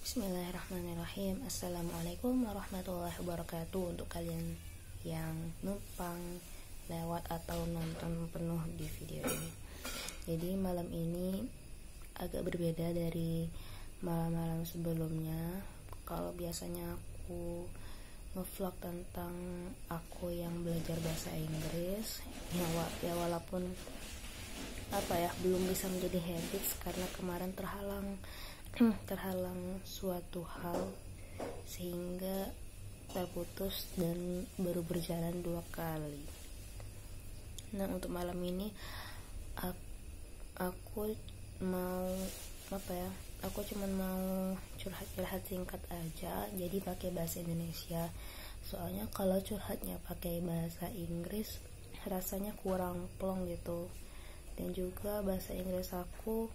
Bismillahirrahmanirrahim. Assalamualaikum warahmatullahi wabarakatuh. Untuk kalian yang numpang lewat atau nonton penuh di video ini. Jadi malam ini agak berbeda dari malam-malam sebelumnya. Kalau biasanya aku ngevlog tentang aku yang belajar bahasa Inggris, walaupun belum bisa menjadi habits karena kemarin terhalang suatu hal sehingga terputus dan baru berjalan 2 kali. Nah, untuk malam ini aku cuma mau curhat singkat aja, jadi pakai bahasa Indonesia. Soalnya kalau curhatnya pakai bahasa Inggris rasanya kurang plong gitu. Dan juga bahasa Inggris aku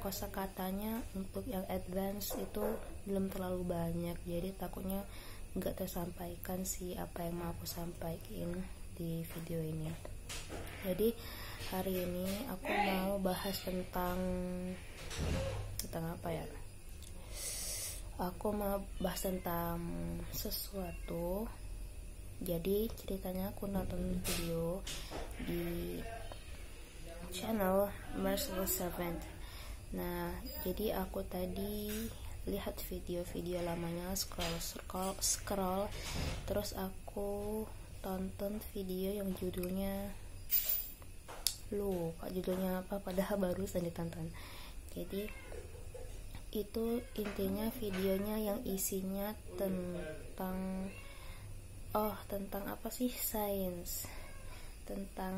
kosakatanya untuk yang advance itu belum terlalu banyak, jadi takutnya nggak tersampaikan sih apa yang mau aku sampaikan di video ini. Jadi hari ini aku mau bahas tentang apa ya? Aku mau bahas tentang sesuatu. Jadi ceritanya aku nonton video di channel Merciless Servant. Nah, jadi aku tadi lihat video-video lamanya, scroll, terus aku tonton video yang judulnya lupa judulnya apa, padahal barusan ditonton. Jadi itu intinya videonya yang isinya tentang sains, tentang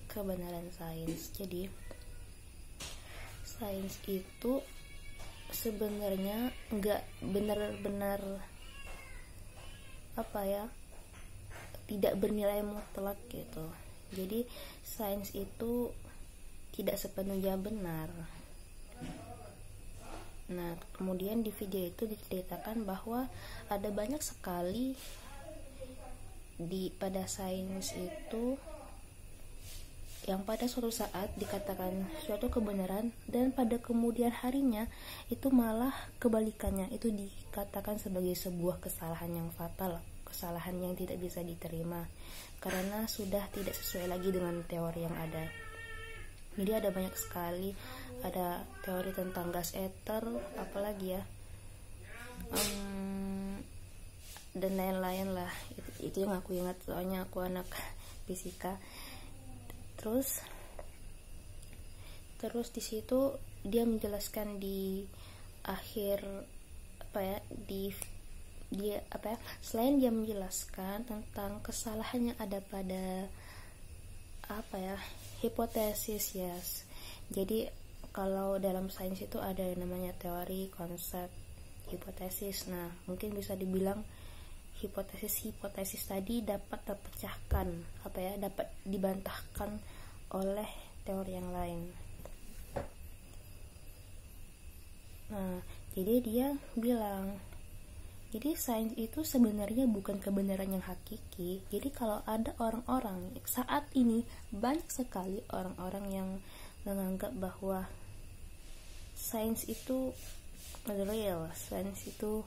kebenaran sains. Jadi sains itu sebenarnya nggak benar-benar tidak bernilai mutlak gitu. Jadi sains itu tidak sepenuhnya benar. Nah, kemudian di video itu diceritakan bahwa ada banyak sekali pada sains itu yang pada suatu saat dikatakan suatu kebenaran dan pada kemudian harinya itu malah kebalikannya, itu dikatakan sebagai sebuah kesalahan yang fatal, kesalahan yang tidak bisa diterima karena sudah tidak sesuai lagi dengan teori yang ada. Jadi ada banyak sekali, ada teori tentang gas ether, dan lain-lain lah. Itu yang aku ingat, soalnya aku anak fisika. Terus di situ dia menjelaskan di akhir selain dia menjelaskan tentang kesalahan yang ada pada hipotesis, yes. Jadi kalau dalam sains itu ada yang namanya teori, konsep, hipotesis. Nah, mungkin bisa dibilang hipotesis tadi dapat terpecahkan, dapat dibantahkan oleh teori yang lain. Nah, jadi dia bilang, jadi sains itu sebenarnya bukan kebenaran yang hakiki. Jadi kalau ada orang-orang saat ini, banyak sekali orang-orang yang menganggap bahwa sains itu real, sains itu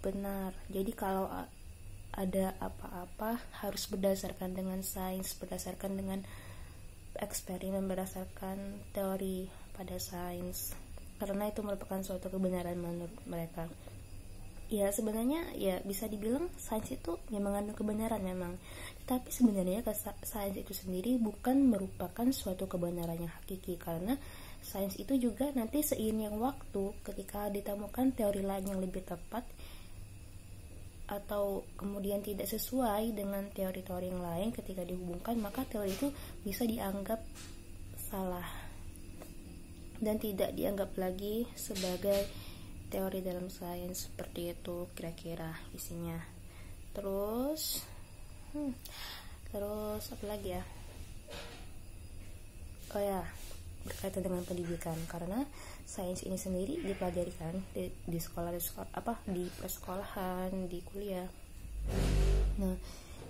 benar. Jadi kalau ada apa-apa harus berdasarkan dengan sains, berdasarkan dengan eksperimen, berdasarkan teori pada sains, karena itu merupakan suatu kebenaran menurut mereka. Ya, sebenarnya ya bisa dibilang sains itu memang mengandung kebenaran memang, tapi sebenarnya sains itu sendiri bukan merupakan suatu kebenaran yang hakiki, karena sains itu juga nanti seiring waktu ketika ditemukan teori lain yang lebih tepat atau kemudian tidak sesuai dengan teori-teori yang lain, ketika dihubungkan maka teori itu bisa dianggap salah dan tidak dianggap lagi sebagai teori dalam sains. Seperti itu kira-kira isinya. Terus apa lagi ya? Berkaitan dengan pendidikan, karena sains ini sendiri dipelajari kan di sekolah, di persekolahan, di kuliah. Nah,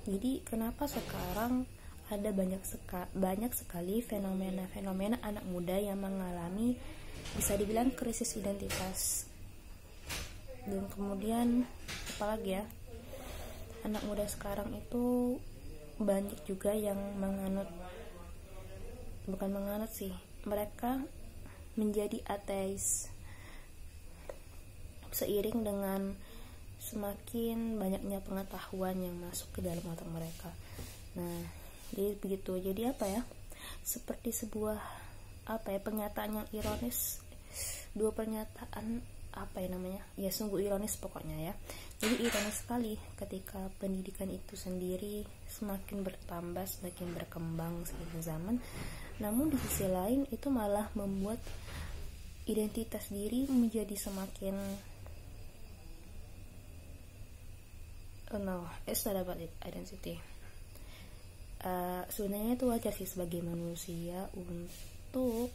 jadi kenapa sekarang ada banyak sekali fenomena anak muda yang mengalami, bisa dibilang, krisis identitas. Dan kemudian apalagi ya, anak muda sekarang itu banyak juga yang bukan menganut sih, mereka menjadi ateis seiring dengan semakin banyaknya pengetahuan yang masuk ke dalam otak mereka. Nah, jadi begitu. Jadi apa ya, seperti sebuah pernyataan yang ironis, dua pernyataan sungguh ironis pokoknya ya. Jadi ironis sekali ketika pendidikan itu sendiri semakin bertambah, semakin berkembang seiring zaman, namun di sisi lain itu malah membuat identitas diri menjadi semakin it's not about identity. Sebenarnya itu wajar sih sebagai manusia untuk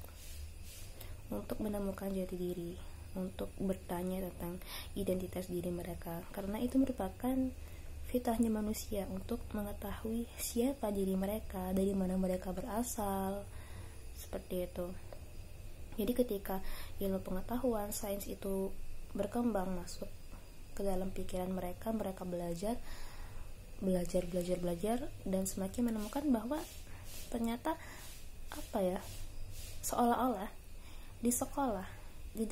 menemukan jati diri, untuk bertanya tentang identitas diri mereka, karena itu merupakan fitrahnya manusia untuk mengetahui siapa diri mereka, dari mana mereka berasal, seperti itu. Jadi ketika ilmu pengetahuan sains itu berkembang masuk ke dalam pikiran mereka belajar dan semakin menemukan bahwa ternyata seolah-olah di sekolah, di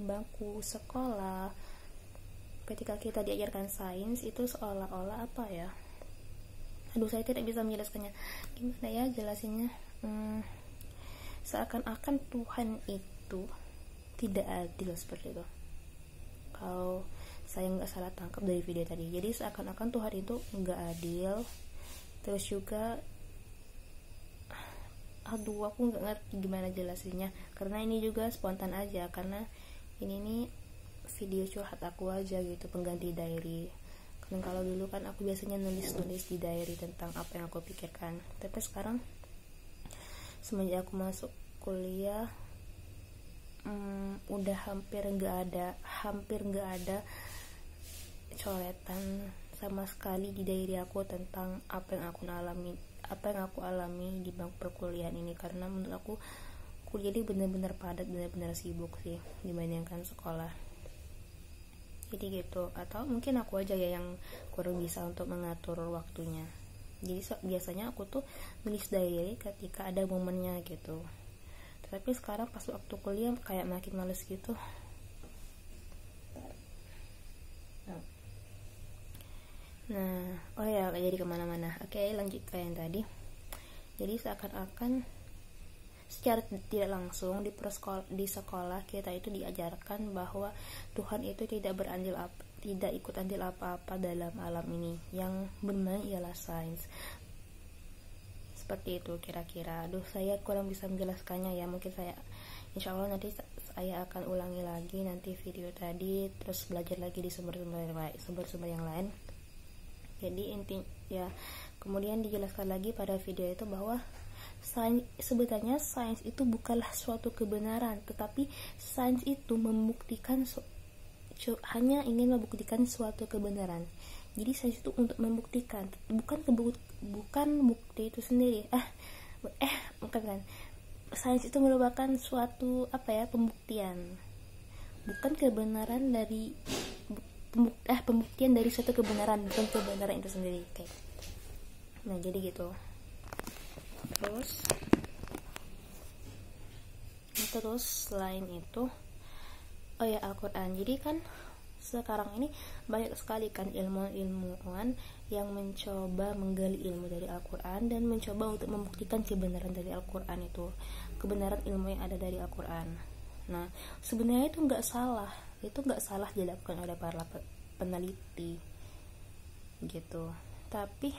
bangku sekolah, ketika kita diajarkan sains itu seolah-olah saya tidak bisa menjelaskannya, gimana ya jelasinnya, seakan-akan Tuhan itu tidak adil, seperti itu kalau saya nggak salah tangkap dari video tadi. Jadi seakan-akan Tuhan itu nggak adil. Terus juga aku nggak ngerti gimana jelasinnya, karena ini juga spontan aja, karena ini nih video curhat aku aja gitu, pengganti diary. Karena kalau dulu kan aku biasanya nulis di diary tentang apa yang aku pikirkan, tapi sekarang semenjak aku masuk kuliah udah hampir nggak ada coretan sama sekali di diary aku tentang apa yang aku alami di bangku perkuliahan ini, karena menurut aku kuliah ini benar-benar padat, benar-benar sibuk sih dibandingkan sekolah. Jadi gitu, atau mungkin aku aja ya yang kurang bisa untuk mengatur waktunya. Jadi biasanya aku tuh nulis diary ketika ada momennya gitu, tapi sekarang pas waktu kuliah kayak makin males gitu. Nah, jadi kemana-mana. Oke, lanjut ke yang tadi. Jadi seakan-akan secara tidak langsung di sekolah kita itu diajarkan bahwa Tuhan itu tidak ikut andil apa-apa dalam alam ini, yang bermain ialah sains. Seperti itu kira-kira. Saya kurang bisa menjelaskannya ya. Mungkin insya Allah nanti saya akan ulangi lagi nanti video tadi, terus belajar lagi di sumber-sumber yang lain. Jadi intinya kemudian dijelaskan lagi pada video itu bahwa sebenarnya sains itu bukanlah suatu kebenaran, tetapi sains itu hanya ingin membuktikan suatu kebenaran. Jadi sains itu untuk membuktikan, bukan bukti itu sendiri. Bukan. Sains itu merupakan suatu pembuktian, bukan kebenaran dari pembuktian dari suatu kebenaran, bukan kebenaran itu sendiri. Kayak. Nah, jadi gitu. Terus selain itu Al-Quran. Jadi kan sekarang ini banyak sekali kan ilmuwan yang mencoba menggali ilmu dari Al-Quran dan mencoba untuk membuktikan kebenaran dari Al-Quran itu, kebenaran ilmu yang ada dari Al-Quran. Nah, sebenarnya itu nggak salah dilakukan oleh para peneliti gitu, tapi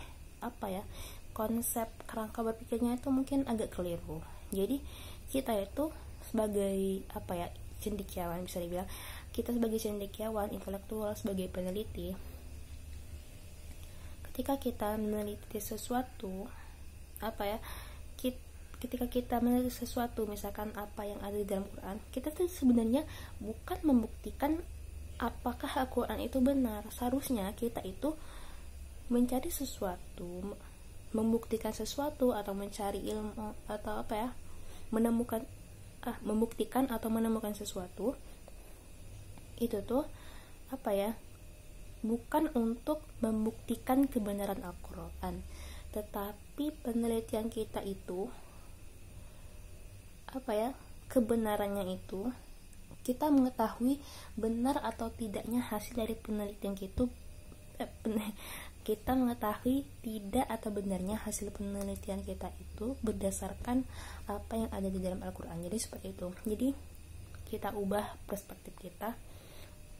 konsep kerangka berpikirnya itu mungkin agak keliru. Jadi kita itu sebagai cendekiawan, bisa dibilang kita sebagai cendekiawan intelektual, sebagai peneliti, ketika kita meneliti sesuatu ketika kita meneliti sesuatu, misalkan apa yang ada di dalam Quran, kita tuh sebenarnya bukan membuktikan apakah Al-Quran itu benar. Seharusnya kita itu mencari sesuatu, membuktikan sesuatu, atau mencari ilmu, atau membuktikan atau menemukan sesuatu itu tuh bukan untuk membuktikan kebenaran Al-Quran, tetapi penelitian kita itu kebenarannya itu kita mengetahui benar atau tidaknya hasil dari penelitian kita mengetahui tidak atau benarnya hasil penelitian kita itu berdasarkan apa yang ada di dalam Al-Quran. Jadi seperti itu. Jadi kita ubah perspektif kita,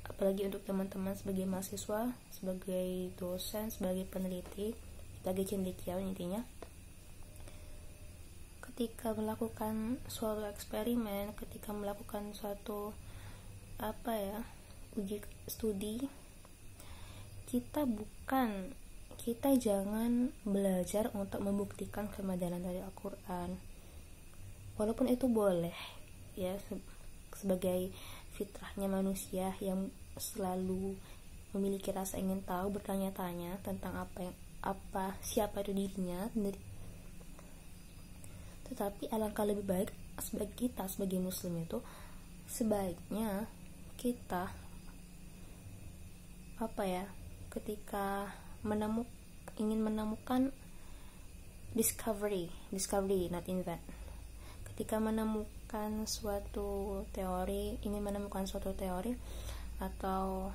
apalagi untuk teman-teman sebagai mahasiswa, sebagai dosen, sebagai peneliti, sebagai cendekiawan. Intinya ketika melakukan suatu eksperimen, ketika melakukan suatu uji studi, kita jangan belajar untuk membuktikan kebenaran dari Al-Quran, walaupun itu boleh ya, sebagai fitrahnya manusia yang selalu memiliki rasa ingin tahu, bertanya-tanya tentang siapa itu dirinya. Tetapi alangkah lebih baik kita sebagai muslim itu sebaiknya kita ketika ingin menemukan discovery not invent, ketika menemukan suatu teori, atau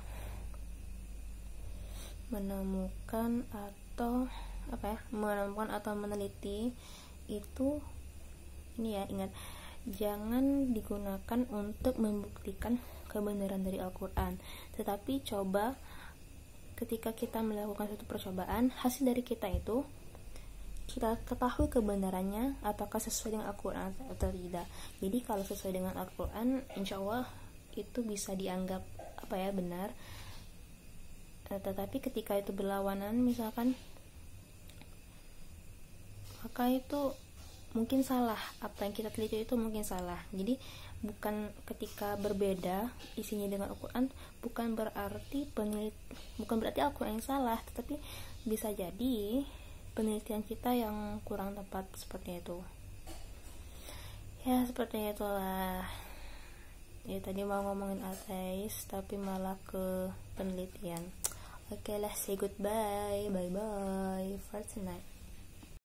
menemukan atau meneliti itu, ini ya, ingat, jangan digunakan untuk membuktikan kebenaran dari Al-Quran, tetapi coba ketika kita melakukan suatu percobaan, hasil dari kita itu kita ketahui kebenarannya apakah sesuai dengan Al-Quran atau tidak. Jadi kalau sesuai dengan Al-Quran, insya Allah itu bisa dianggap benar. Tetapi ketika itu berlawanan misalkan, maka itu mungkin salah, apa yang kita teliti itu mungkin salah. Jadi bukan ketika berbeda isinya dengan Al-Quran, bukan berarti Al-Quran yang salah, tetapi bisa jadi penelitian kita yang kurang tepat, seperti itu ya. Seperti itulah ya, tadi mau ngomongin ateis tapi malah ke penelitian. Oke lah, say goodbye, bye bye for tonight.